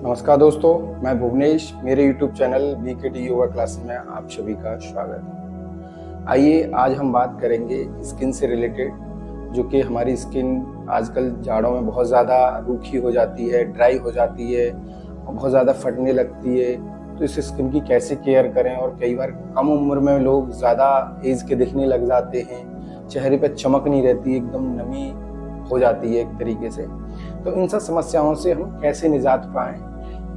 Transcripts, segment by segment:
नमस्कार दोस्तों, मैं भुवनेश। मेरे YouTube channel BKT yoga classes में आप सभी का स्वागत है। आइए आज हम बात करेंगे स्किन से रिलेटेड, जो कि हमारी स्किन आजकल जाड़ों में बहुत ज़्यादा रूखी हो जाती है, ड्राई हो जाती है और बहुत ज़्यादा फटने लगती है। तो इस स्किन की कैसे केयर करें, और कई बार कम उम्र में लोग ज़्यादा एज के दिखने लग जाते हैं, चेहरे पर चमक नहीं रहती, एकदम नमी हो जाती है एक तरीके से। तो इन सब समस्याओं से हम कैसे निजात पाएं,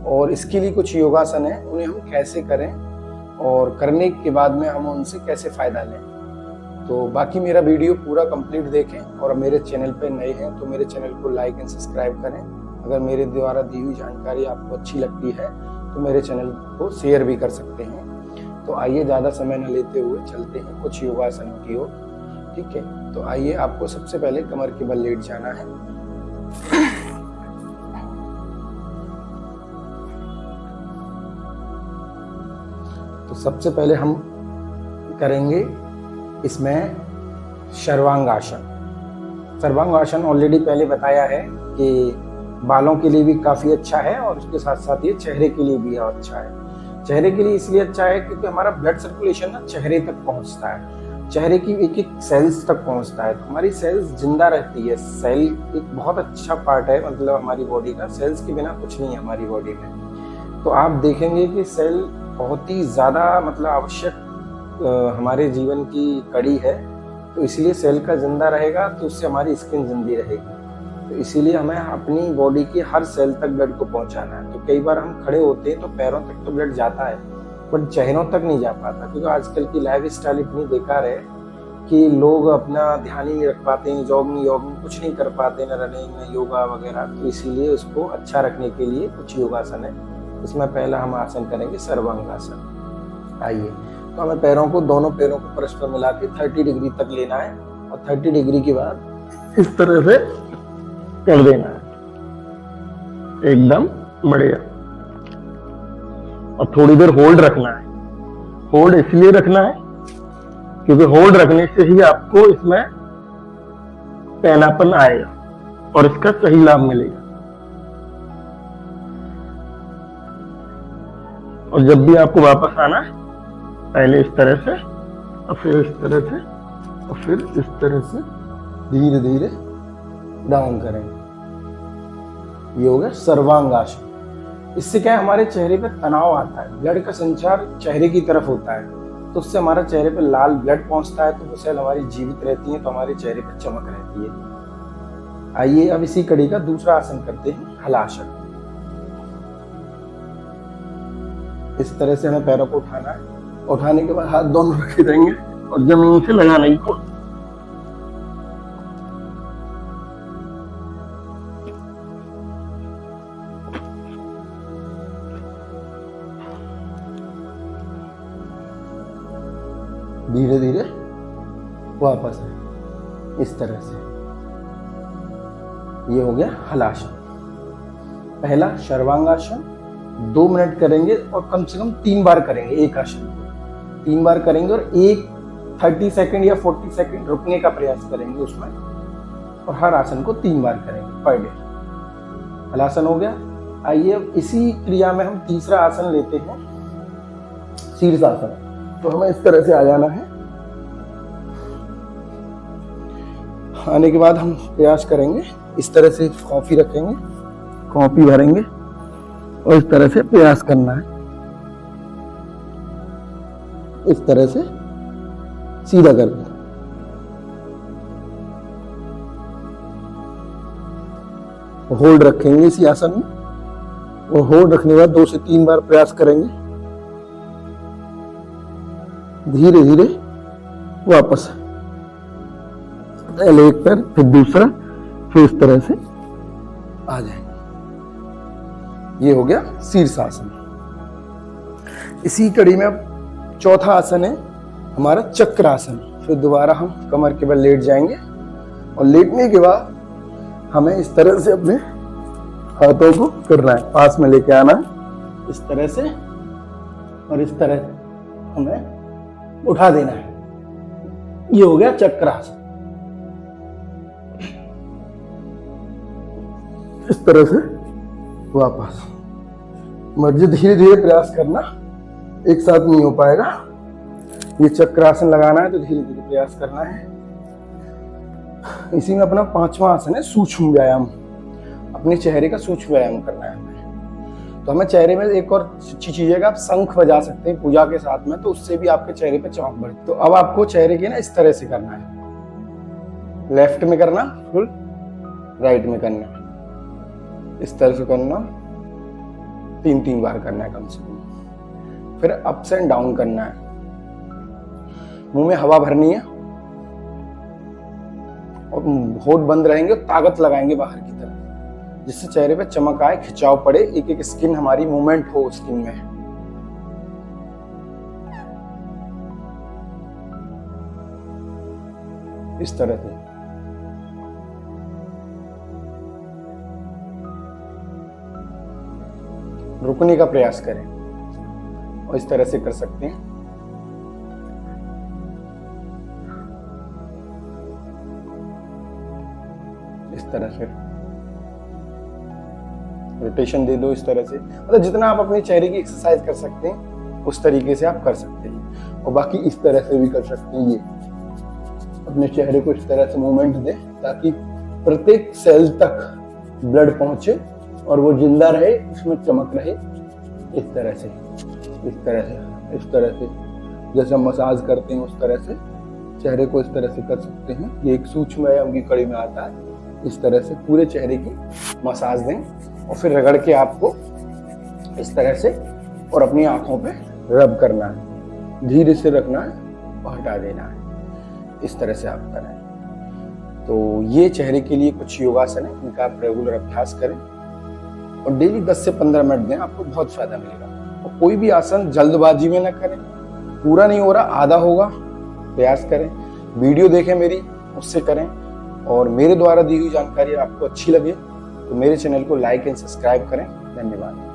और इसके लिए कुछ योगासन है, उन्हें हम कैसे करें और करने के बाद में हम उनसे कैसे फ़ायदा लें। तो बाकी मेरा वीडियो पूरा कंप्लीट देखें, और मेरे चैनल पे नए हैं तो मेरे चैनल को लाइक एंड सब्सक्राइब करें। अगर मेरे द्वारा दी हुई जानकारी आपको अच्छी लगती है तो मेरे चैनल को शेयर भी कर सकते हैं। तो आइए ज़्यादा समय न लेते हुए चलते हैं कुछ योगासनों की ओर। ठीक है, तो आइए, आपको सबसे पहले कमर के बल लेट जाना है। तो सबसे पहले हम करेंगे इसमें सर्वांगासन। सर्वांगासन ऑलरेडी पहले बताया है कि बालों के लिए भी काफ़ी अच्छा है, और उसके साथ साथ ये चेहरे के लिए भी अच्छा है। चेहरे के लिए इसलिए अच्छा है क्योंकि हमारा ब्लड सर्कुलेशन ना चेहरे तक पहुंचता है, चेहरे की एक एक सेल्स तक पहुंचता है, तो हमारी सेल्स जिंदा रहती है। सेल एक बहुत अच्छा पार्ट है, मतलब हमारी बॉडी का। सेल्स के बिना कुछ नहीं है हमारी बॉडी में। तो आप देखेंगे कि सेल बहुत ही ज़्यादा मतलब आवश्यक हमारे जीवन की कड़ी है। तो इसीलिए सेल का जिंदा रहेगा तो उससे हमारी स्किन जिंदी रहेगी। तो इसीलिए हमें अपनी बॉडी की हर सेल तक ब्लड को पहुंचाना है। तो कई बार हम खड़े होते हैं तो पैरों तक तो ब्लड जाता है, बट चेहरों तक नहीं जा पाता, क्योंकि आजकल की लाइफ स्टाइल इतनी बेकार है कि लोग अपना ध्यान ही नहीं रख पाते हैं, जॉगिंग कुछ नहीं कर पाते, न रनिंग न योगा वगैरह। तो इसीलिए उसको अच्छा रखने के लिए कुछ योगासन है। इसमें पहला हम आसन करेंगे सर्वांगासन। आइए, तो हमें पैरों को, दोनों पैरों को परस्पर मिला के 30 डिग्री तक लेना है, और 30 डिग्री के बाद इस तरह से कर देना है, एकदम बढ़िया। और थोड़ी देर होल्ड रखना है। होल्ड इसलिए रखना है क्योंकि होल्ड रखने से ही आपको इसमें पैनापन आएगा और इसका सही लाभ मिलेगा। और जब भी आपको वापस आना है, पहले इस तरह से, और फिर इस तरह से, और फिर इस तरह से धीरे धीरे डाउन करेंगे। ये हो गया सर्वांगासन। इससे क्या है, हमारे चेहरे पे तनाव आता है, ब्लड का संचार चेहरे की तरफ होता है, तो उससे हमारा चेहरे पे लाल ब्लड पहुंचता है, तो वो सेल हमारी जीवित रहती है, तो हमारे चेहरे पे चमक रहती है। आइए अब इसी कड़ी का दूसरा आसन करते हैं, हलासन। इस तरह से हमें पैरों को उठाना है। उठाने के बाद हाथ दोनों रखे देंगे और जमीन से लगाना ही को। धीरे धीरे वापस है, इस तरह से। ये हो गया हलासन। पहला सर्वांगासन 2 मिनट करेंगे, और कम से कम 3 बार करेंगे। एक आसन को 3 बार करेंगे, और एक 30 सेकंड या 40 सेकंड रुकने का प्रयास करेंगे उसमें, और हर आसन को 3 बार करेंगे पर डे। हलासन हो गया। आइए अब इसी क्रिया में हम तीसरा आसन लेते हैं, शीर्षासन। तो हमें इस तरह से आ जाना है। आने के बाद हम प्रयास करेंगे, इस तरह से कॉफी रखेंगे, कॉफी भरेंगे, और इस तरह से प्रयास करना है, इस तरह से सीधा कर देना। होल्ड रखेंगे इसी आसन में, और होल्ड रखने के बाद 2 से 3 बार प्रयास करेंगे। धीरे धीरे वापस, पहले एक पैर, फिर दूसरा, फिर इस तरह से आ जाएंगे। ये हो गया शीर्षासन। इसी कड़ी में अब चौथा आसन है हमारा चक्रासन। फिर दोबारा हम कमर के बल लेट जाएंगे, और लेटने के बाद हमें इस तरह से अपने हाथों को करना है, पास में लेके आना है इस तरह से, और इस तरह हमें उठा देना है। ये हो गया चक्रासन। इस तरह से वापस मर्जी, धीरे धीरे प्रयास करना, एक साथ नहीं हो पाएगा। ये चक्रासन लगाना है तो धीरे धीरे प्रयास करना है। इसी में अपना 5वां आसन है सूक्ष्म व्यायाम। अपने चेहरे का सूक्ष्म व्यायाम करना है हमें। तो हमें चेहरे में एक और अच्छी चीज है कि आप शंख बजा सकते हैं पूजा के साथ में, तो उससे भी आपके चेहरे पे चमक बढ़ती है। तो अब आपको चेहरे के ना इस तरह से करना है, लेफ्ट में करना फुल, राइट में करना, इस तरह से करना, 3-3 बार करना है कम से कम। फिर अप्स एंड डाउन करना है, मुंह में हवा भरनी है और होठ बंद रहेंगे, ताकत लगाएंगे बाहर की तरफ, जिससे चेहरे पे चमक आए, खिंचाव पड़े, एक एक स्किन हमारी मूवमेंट हो स्किन में। इस तरह से रुकने का प्रयास करें और इस तरह से कर सकते हैं। इस तरह से रोटेशन दे दो, इस तरह से, मतलब जितना आप अपने चेहरे की एक्सरसाइज कर सकते हैं उस तरीके से आप कर सकते हैं। और बाकी इस तरह से भी कर सकते हैं, ये अपने चेहरे को इस तरह से मूवमेंट दें ताकि प्रत्येक सेल तक ब्लड पहुंचे और वो जिंदा रहे, उसमें चमक रहे। इस तरह से, इस तरह से, इस तरह से, जैसे हम मसाज करते हैं उस तरह से चेहरे को इस तरह से कर सकते हैं। ये एक सूक्ष्म व्यायाम की कड़ी में आता है। इस तरह से पूरे चेहरे की मसाज दें और फिर रगड़ के आपको इस तरह से और अपनी आंखों पे रब करना है, धीरे से रखना है और हटा देना है। इस तरह से आप करें। तो ये चेहरे के लिए कुछ योगासन है, इनका आप रेगुलर अभ्यास करें और डेली 10 से 15 मिनट दें, आपको बहुत फायदा मिलेगा। और कोई भी आसन जल्दबाजी में ना करें, पूरा नहीं हो रहा आधा होगा प्रयास करें। वीडियो देखें मेरी, उससे करें। और मेरे द्वारा दी हुई जानकारी आपको अच्छी लगे तो मेरे चैनल को लाइक एंड सब्सक्राइब करें। धन्यवाद।